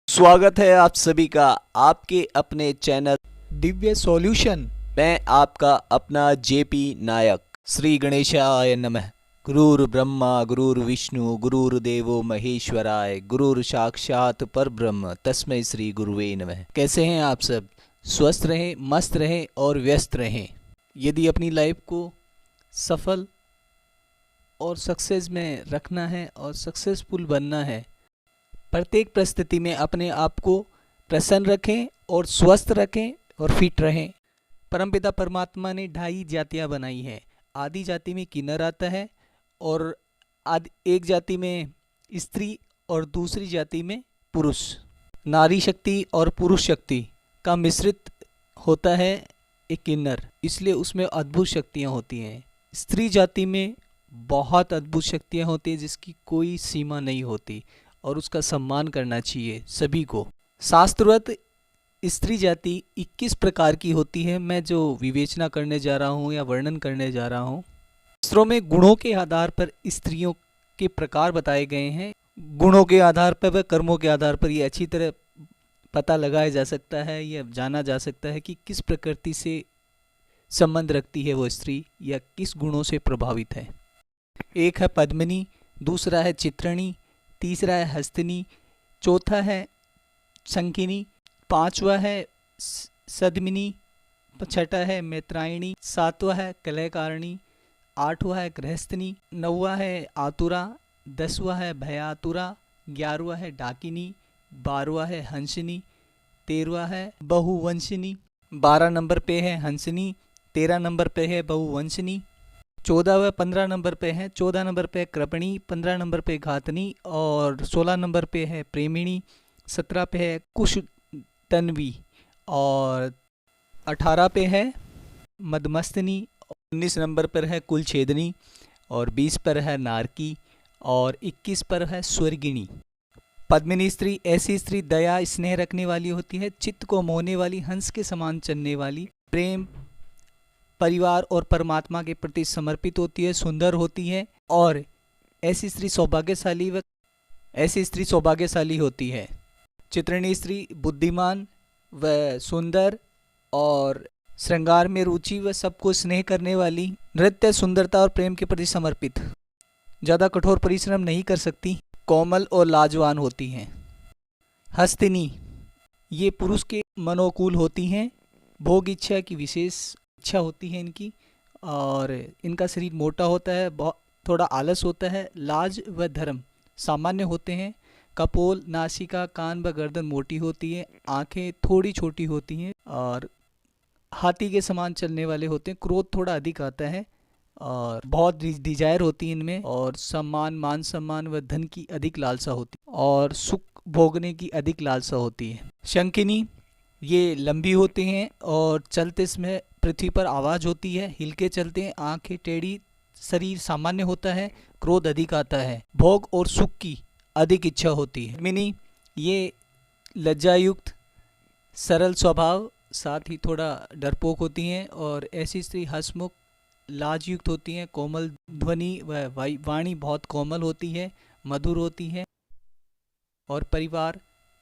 स्वागत है आप सभी का आपके अपने चैनल दिव्य सॉल्यूशन। मैं आपका अपना जेपी नायक। श्री गणेशाय नमः। गुरुर् ब्रह्मा गुरुर्विष्णु गुरुर्देवो महेश्वराय गुरुर् साक्षात परब्रह्म तस्मै श्री गुरुवे नमः। कैसे हैं आप सब? स्वस्थ रहें, मस्त रहें और व्यस्त रहें। यदि अपनी लाइफ को सफल और सक्सेस में रखना है और सक्सेसफुल बनना है, प्रत्येक परिस्थिति में अपने आप को प्रसन्न रखें और स्वस्थ रखें और फिट रहें। परमपिता परमात्मा ने 2 जातियाँ बनाई है। आदि जाति में किन्नर आता है और एक जाति में स्त्री और दूसरी जाति में पुरुष। नारी शक्ति और पुरुष शक्ति का मिश्रित होता है एक किन्नर, इसलिए उसमें अद्भुत शक्तियाँ होती हैं। स्त्री जाति में बहुत अद्भुत शक्तियाँ होती हैं जिसकी कोई सीमा नहीं होती और उसका सम्मान करना चाहिए सभी को। शास्त्रवत स्त्री जाति 21 प्रकार की होती है। मैं जो विवेचना करने जा रहा हूँ या वर्णन करने जा रहा हूँ, शास्त्रों में गुणों के आधार पर स्त्रियों के प्रकार बताए गए हैं। गुणों के आधार पर व कर्मों के आधार पर ये अच्छी तरह पता लगाया जा सकता है या जाना जा सकता है कि किस प्रकृति से संबंध रखती है वो स्त्री या किस गुणों से प्रभावित है। एक है पद्मिनी, दूसरा है चित्रणी, तीसरा है हस्तिनी, चौथा है शंखिनी, पांचवा है सदमिनी, छठा है मैत्रायणी, सातवां है कलयकारिणी, आठवां है गृहस्थनी, नौवां है आतुरा, 10वां है भयातुरा, 11वां है डाकिनी, 12वां है हंसिनी, 13वां है बहुवंशिनी। 12 नंबर पे है हंसिनी, 13 नंबर पे है बहुवंशिनी, 14 व 15 नंबर पे है। 14 नंबर पे कृपणी, 15 नंबर पे घातनी और 16 नंबर पे है प्रेमिणी, 17 पे है कुशतन्वी और 18 पे है मदमस्तनी, 19 नंबर पर है कुलछेदनी और 20 पर है नारकी और 21 पर है स्वर्गिणी। पद्मिनी स्त्री ऐसी स्त्री दया स्नेह रखने वाली होती है, चित्त को मोहने वाली, हंस के समान चलने वाली, प्रेम परिवार और परमात्मा के प्रति समर्पित होती है, सुंदर होती है और ऐसी स्त्री सौभाग्यशाली होती है। चित्रणी स्त्री बुद्धिमान व सुंदर और श्रृंगार में रुचि व सबको स्नेह करने वाली, नृत्य, सुंदरता और प्रेम के प्रति समर्पित, ज़्यादा कठोर परिश्रम नहीं कर सकती, कोमल और लाजवान होती हैं। हस्तिनी ये पुरुष के मनोकूल होती हैं, भोग इच्छा की विशेष इच्छा होती है इनकी और इनका शरीर मोटा होता है, बहुत थोड़ा आलस होता है, लाज व धर्म सामान्य होते हैं, कपोल, नासिका, कान व गर्दन मोटी होती है, आंखें थोड़ी छोटी होती हैं और हाथी के समान चलने वाले होते हैं, क्रोध थोड़ा अधिक आता है और बहुत डिजायर होती है इनमें और सम्मान, मान सम्मान व धन की अधिक लालसा होती है और सुख भोगने की अधिक लालसा होती है। शंखिनी ये लंबी होती हैं और चलते समय पृथ्वी पर आवाज़ होती है, हिल के चलते हैं, आंखें टेढ़ी, शरीर सामान्य होता है, क्रोध अधिक आता है, भोग और सुख की अधिक इच्छा होती है। मिनी ये लज्जायुक्त, सरल स्वभाव, साथ ही थोड़ा डरपोक होती हैं और ऐसी स्त्री हंसमुख, लाजयुक्त होती हैं, कोमल ध्वनि व वाणी बहुत कोमल होती है, मधुर होती है और परिवार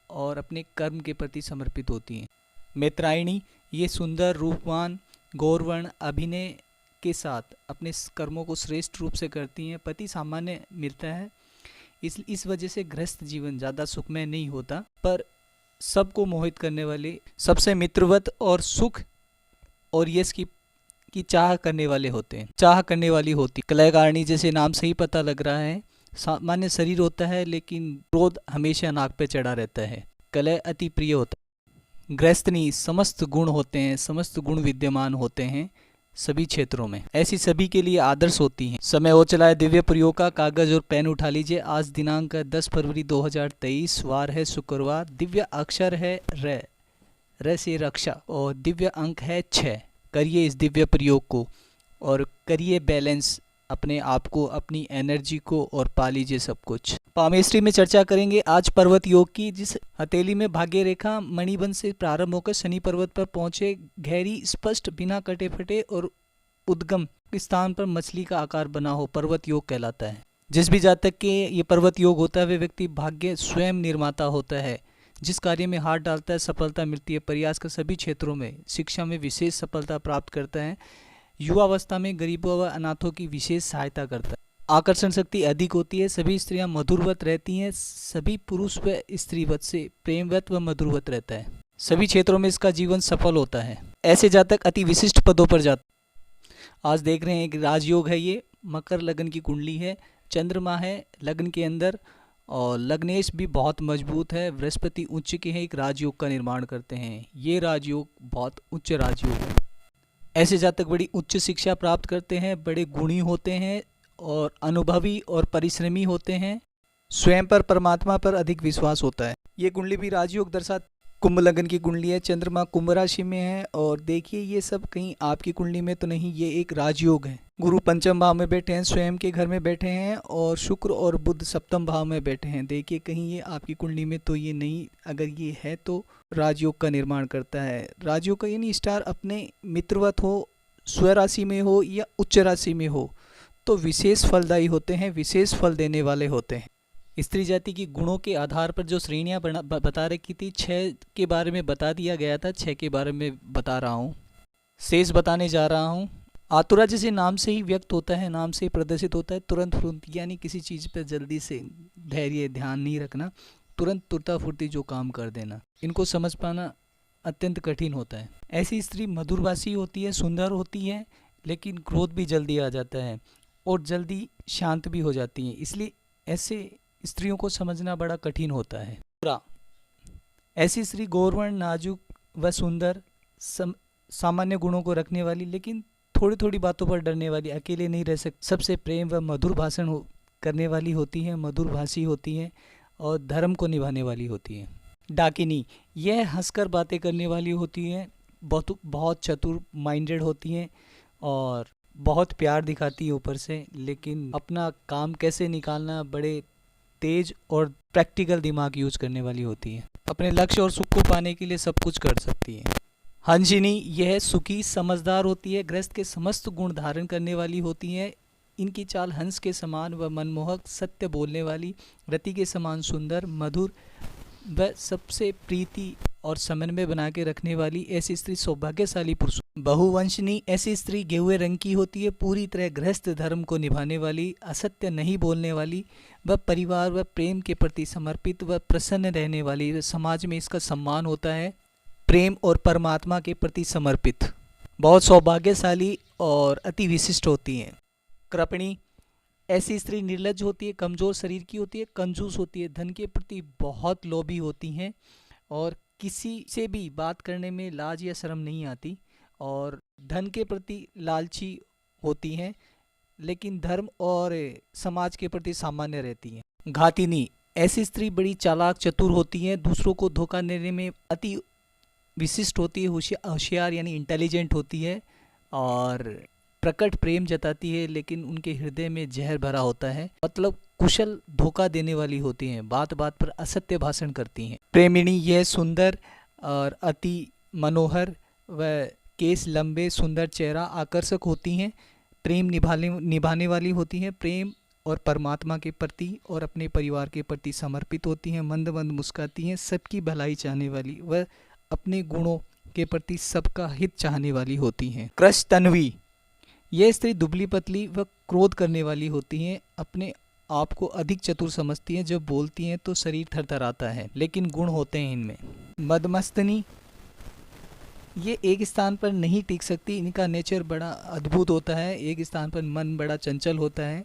और अपने कर्म के प्रति समर्पित होती हैं। मैत्रायणी ये सुंदर, रूपवान, गौरवर्ण, अभिनय के साथ अपने कर्मों को श्रेष्ठ रूप से करती हैं, पति सामान्य मिलता है, इस वजह से गृहस्थ जीवन ज़्यादा सुखमय नहीं होता, पर सबको मोहित करने वाले, सबसे मित्रवत और सुख और यश की चाह करने वाले होते हैं, चाह करने वाली होती। कलयकारिणी जैसे नाम से ही पता लग रहा है, सामान्य शरीर होता है लेकिन क्रोध हमेशा नाक पे चढ़ा रहता है, कलय अति प्रिय होता है। गृहस्थनी समस्त गुण होते हैं, समस्त गुण विद्यमान होते हैं सभी क्षेत्रों में, ऐसी सभी के लिए आदर्श होती हैं। समय हो चला है दिव्य प्रयोग का, कागज और पेन उठा लीजिए। आज दिनांक 10 फरवरी 2023, वार है शुक्रवार, दिव्य अक्षर है र से रक्षा और दिव्य अंक है 6। करिए इस दिव्य प्रयोग को और करिए बैलेंस अपने आप को, अपनी एनर्जी को और पा लीजिए सब कुछ। पामेस्ट्री में चर्चा करेंगे आज पर्वत योग की, जिस हथेली में भाग्य रेखा मणिबंध से प्रारंभ होकर शनि पर्वत पर पहुंचे, गहरी, स्पष्ट, बिना कटे फटे और उद्गम स्थान पर मछली का आकार बना हो, पर्वत योग कहलाता है। जिस भी जातक के ये पर्वत योग होता है वे व्यक्ति भाग्य स्वयं निर्माता होता है। जिस कार्य में हाथ डालता है सफलता मिलती है। प्रयास कर सभी क्षेत्रों में, शिक्षा में विशेष सफलता प्राप्त करता है। युवावस्था में गरीबों व अनाथों की विशेष सहायता करता है। आकर्षण शक्ति अधिक होती है। सभी स्त्रियां मधुरवत रहती हैं। सभी पुरुष व स्त्रीवत से प्रेमवत व मधुरवत रहता है। सभी क्षेत्रों में इसका जीवन सफल होता है। ऐसे जातक अति विशिष्ट पदों पर जाते। आज देख रहे हैं एक राजयोग है, ये मकर लगन की कुंडली है, चंद्रमा है लगन के अंदर और लग्नेश भी बहुत मजबूत है, बृहस्पति उच्च के हैं, एक राजयोग का निर्माण करते हैं। ये राजयोग बहुत उच्च राजयोग है। ऐसे जातक बड़ी उच्च शिक्षा प्राप्त करते हैं, बड़े गुणी होते हैं और अनुभवी और परिश्रमी होते हैं। स्वयं पर, परमात्मा पर अधिक विश्वास होता है। ये कुंडली भी राजयोग दर्शाती। कुंभ लगन की कुंडली है, चंद्रमा कुंभ राशि में है और देखिए ये सब कहीं आपकी कुंडली में तो नहीं, ये एक राजयोग है। गुरु पंचम भाव में बैठे हैं, स्वयं के घर में बैठे हैं और शुक्र और बुध सप्तम भाव में बैठे हैं। देखिए कहीं ये आपकी कुंडली में तो ये नहीं, अगर ये है तो राजयोग का निर्माण करता है। राजयोग का यानी स्टार अपने मित्रवत हो, स्वराशि में हो या उच्च राशि में हो तो विशेष फलदायी होते हैं, विशेष फल देने वाले होते हैं। स्त्री जाति की गुणों के आधार पर जो श्रेणियाँ बता रखी थी, 6 के बारे में बता दिया गया था, 6 के बारे में बता रहा हूँ, शेष बताने जा रहा हूँ। आतुरा जैसे नाम से ही व्यक्त होता है, नाम से ही प्रदर्शित होता है। तुरंत फुर्त, यानी किसी चीज़ पर जल्दी से धैर्य ध्यान नहीं रखना, तुरंत तुरता फुर्ती जो काम कर देना, इनको समझ पाना अत्यंत कठिन होता है। ऐसी स्त्री मधुरभाषी होती है, सुंदर होती है, लेकिन क्रोध भी जल्दी आ जाता है और जल्दी शांत भी हो जाती है, इसलिए ऐसे स्त्रियों को समझना बड़ा कठिन होता है। ऐसी स्त्री गौरवर्ण, नाजुक व सुंदर, सामान्य गुणों को रखने वाली, लेकिन थोड़ी थोड़ी बातों पर डरने वाली, अकेले नहीं रह सकती, सबसे प्रेम व मधुर भाषण करने वाली होती हैं, मधुर भाषी होती हैं और धर्म को निभाने वाली होती हैं। डाकिनी, यह हंसकर बातें करने वाली होती हैं, बहुत चतुर माइंडेड होती हैं और बहुत प्यार दिखाती है ऊपर से, लेकिन अपना काम कैसे निकालना बड़े तेज और प्रैक्टिकल दिमाग यूज करने वाली होती है। अपने लक्ष्य और सुख को पाने के लिए सब कुछ कर सकती है। हंसिनी, यह सुखी समझदार होती है, गृहस्थ के समस्त गुण धारण करने वाली होती है। इनकी चाल हंस के समान व मनमोहक, सत्य बोलने वाली, रति के समान सुंदर, मधुर व सबसे प्रीति और समन्वय बना के रखने वाली ऐसी स्त्री सौभाग्यशाली पुरुष। बहुवंशनी, ऐसी स्त्री गेहुए रंग की होती है, पूरी तरह गृहस्थ धर्म को निभाने वाली, असत्य नहीं बोलने वाली, वह परिवार व प्रेम के प्रति समर्पित व प्रसन्न रहने वाली, समाज में इसका सम्मान होता है, प्रेम और परमात्मा के प्रति समर्पित, बहुत सौभाग्यशाली और अति विशिष्ट होती हैं। कृपणी, ऐसी स्त्री निर्लज्ज होती है, कमज़ोर शरीर की होती है, कंजूस होती है, धन के प्रति बहुत लोभी होती हैं और किसी से भी बात करने में लाज या शर्म नहीं आती और धन के प्रति लालची होती हैं, लेकिन धर्म और समाज के प्रति सामान्य रहती हैं। घातिनी, ऐसी स्त्री बड़ी चालाक चतुर होती हैं, दूसरों को धोखा देने में अति विशिष्ट होती है, होशियार यानी इंटेलिजेंट होती है और प्रकट प्रेम जताती है, लेकिन उनके हृदय में जहर भरा होता है, मतलब कुशल धोखा देने वाली होती हैं, बात बात पर असत्य भाषण करती हैं। प्रेमिणी, यह सुंदर और अति मनोहर व केस लंबे, सुंदर चेहरा, आकर्षक होती हैं, प्रेम निभाने वाली होती हैं, प्रेम और परमात्मा के प्रति और अपने परिवार के प्रति समर्पित होती हैं, मंद मंद मुस्काती हैं, सबकी भलाई चाहने वाली व अपने गुणों के प्रति सबका हित चाहने वाली होती हैं। कृश तन्वी, यह स्त्री दुबली पतली व क्रोध करने वाली होती हैं, अपने आप को अधिक चतुर समझती हैं, जब बोलती हैं तो शरीर थरथराता है, लेकिन गुण होते हैं इनमें। मदमस्तनी, ये एक स्थान पर नहीं टिक सकती, इनका नेचर बड़ा अद्भुत होता है, एक स्थान पर मन बड़ा चंचल होता है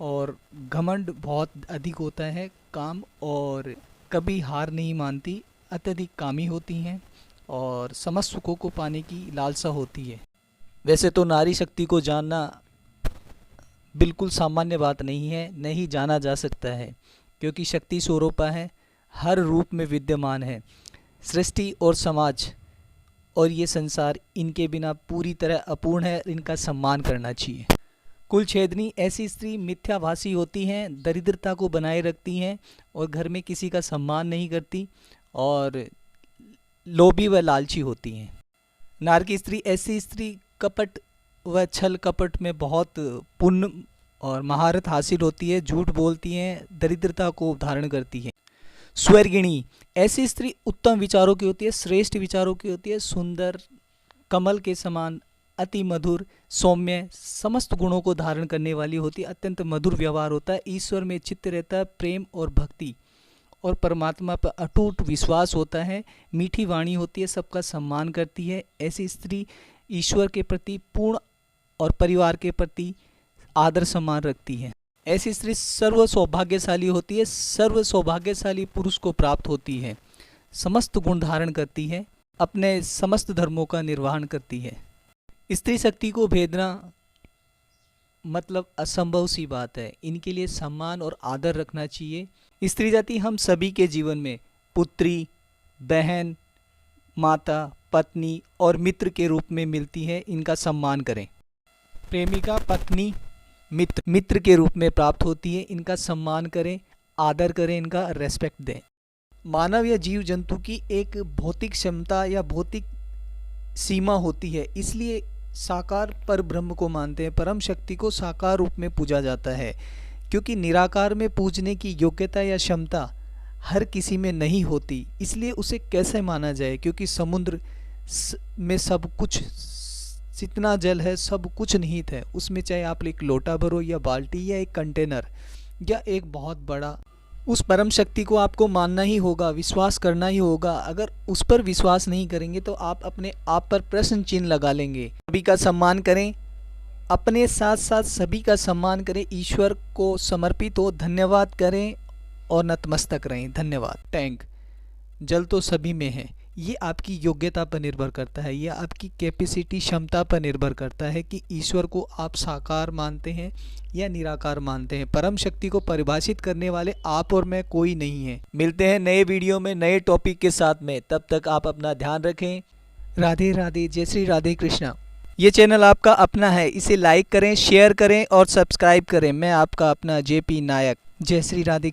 और घमंड बहुत अधिक होता है, काम और कभी हार नहीं मानती, अत्यधिक कामी होती हैं और समस्त सुखों को पाने की लालसा होती है। वैसे तो नारी शक्ति को जानना बिल्कुल सामान्य बात नहीं है, नहीं जाना जा सकता है, क्योंकि शक्ति स्वरूपा है, हर रूप में विद्यमान है। सृष्टि और समाज और ये संसार इनके बिना पूरी तरह अपूर्ण है, इनका सम्मान करना चाहिए। कुल छेदनी, ऐसी स्त्री मिथ्याभाषी होती हैं, दरिद्रता को बनाए रखती हैं और घर में किसी का सम्मान नहीं करती और लोभी व लालची होती हैं। नारकी स्त्री, ऐसी स्त्री कपट व छल कपट में बहुत पुण्य और महारत हासिल होती है, झूठ बोलती हैं, दरिद्रता को धारण करती है। स्वर्गिणी, ऐसी स्त्री उत्तम विचारों की होती है, श्रेष्ठ विचारों की होती है, सुंदर, कमल के समान, अति मधुर, सौम्य, समस्त गुणों को धारण करने वाली होती है, अत्यंत मधुर व्यवहार होता है, ईश्वर में चित्त रहता है, प्रेम और भक्ति और परमात्मा पर अटूट विश्वास होता है, मीठी वाणी होती है, सबका सम्मान करती है। ऐसी स्त्री ईश्वर के प्रति पूर्ण और परिवार के प्रति आदर सम्मान रखती है। ऐसी स्त्री सर्व सौभाग्यशाली होती है, सर्व सौभाग्यशाली पुरुष को प्राप्त होती है, समस्त गुण धारण करती है, अपने समस्त धर्मों का निर्वहन करती है। स्त्री शक्ति को भेदना मतलब असंभव सी बात है, इनके लिए सम्मान और आदर रखना चाहिए। स्त्री जाति हम सभी के जीवन में पुत्री, बहन, माता, पत्नी और मित्र के रूप में मिलती है, इनका सम्मान करें। प्रेमिका, पत्नी, मित्र के रूप में प्राप्त होती है, इनका सम्मान करें, आदर करें, इनका रेस्पेक्ट दें। मानव या जीव जंतु की एक भौतिक क्षमता या भौतिक सीमा होती है, इसलिए साकार पर ब्रह्म को मानते हैं, परम शक्ति को साकार रूप में पूजा जाता है, क्योंकि निराकार में पूजने की योग्यता या क्षमता हर किसी में नहीं होती, इसलिए उसे कैसे माना जाए, क्योंकि समुद्र में सब कुछ, जितना जल है सब कुछ निहित है, उसमें चाहे आप एक लोटा भरो या बाल्टी या एक कंटेनर या एक बहुत बड़ा, उस परम शक्ति को आपको मानना ही होगा, विश्वास करना ही होगा। अगर उस पर विश्वास नहीं करेंगे तो आप अपने आप पर प्रश्न चिन्ह लगा लेंगे। सभी का सम्मान करें, अपने साथ साथ सभी का सम्मान करें, ईश्वर को समर्पित हो, धन्यवाद करें और नतमस्तक रहें। धन्यवाद। टैंक, जल तो सभी में है, ये आपकी योग्यता पर निर्भर करता है, ये आपकी कैपेसिटी, क्षमता पर निर्भर करता है कि ईश्वर को आप साकार मानते हैं या निराकार मानते हैं। परम शक्ति को परिभाषित करने वाले आप और मैं कोई नहीं है। मिलते हैं नए वीडियो में नए टॉपिक के साथ में, तब तक आप अपना ध्यान रखें। राधे राधे, जय श्री राधे कृष्णा। ये चैनल आपका अपना है, इसे लाइक करें, शेयर करें और सब्सक्राइब करें। मैं आपका अपना JP नायक। जय श्री राधे।